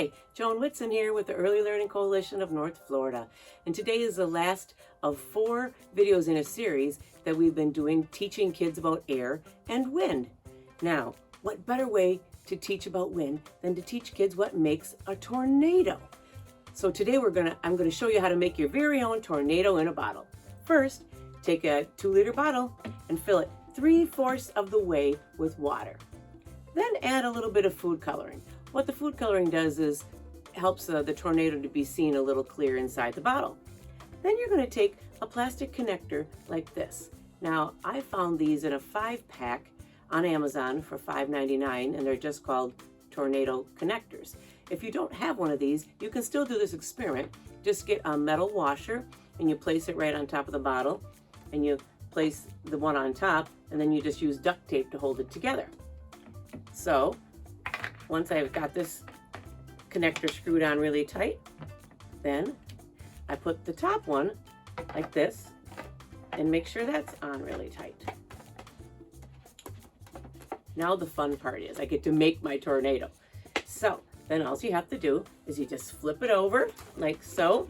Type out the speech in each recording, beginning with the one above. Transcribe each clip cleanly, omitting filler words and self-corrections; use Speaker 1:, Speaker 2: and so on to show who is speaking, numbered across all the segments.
Speaker 1: Hi, Joan Whitson here with the Early Learning Coalition of North Florida. And today is the last of 4 videos in a series that we've been doing teaching kids about air and wind. Now, what better way to teach about wind than to teach kids what makes a tornado? So today I'm gonna show you how to make your very own tornado in a bottle. First, take a 2-liter bottle and fill it 3/4 of the way with water. Then add a little bit of food coloring. What the food coloring does is helps the tornado to be seen a little clear inside the bottle. Then you're going to take a plastic connector like this. Now, I found these in a 5-pack on Amazon for $5.99, and they're just called tornado connectors. If you don't have one of these, you can still do this experiment. Just get a metal washer and you place it right on top of the bottle, and you place the one on top, and then you just use duct tape to hold it together. So once I've got this connector screwed on really tight, then I put the top one like this and make sure that's on really tight. Now the fun part is I get to make my tornado. So then all you have to do is you just flip it over like so,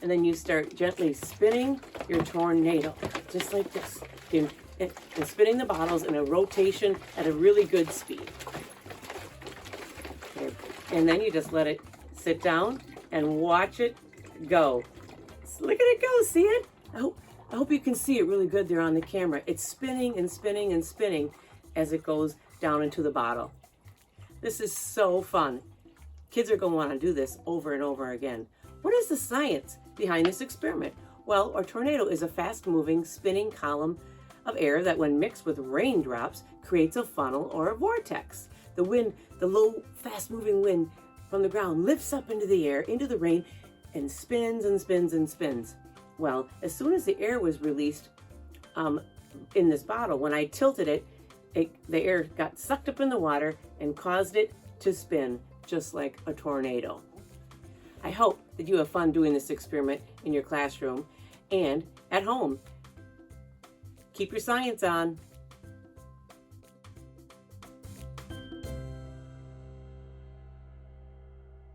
Speaker 1: and then you start gently spinning your tornado, just like this. And spinning the bottles in a rotation at a really good speed. And then you just let it sit down and watch it go. Look at it go, see it? I hope you can see it really good there on the camera. It's spinning and spinning and spinning as it goes down into the bottle. This is so fun. Kids are going to want to do this over and over again. What is the science behind this experiment? Well, a tornado is a fast-moving, spinning column of air that when mixed with raindrops creates a funnel or a vortex. The wind, the low, fast-moving wind from the ground lifts up into the air, into the rain, and spins and spins and spins. Well, as soon as the air was released in this bottle, when I tilted it, the air got sucked up in the water and caused it to spin just like a tornado. I hope that you have fun doing this experiment in your classroom and at home. Keep your science on.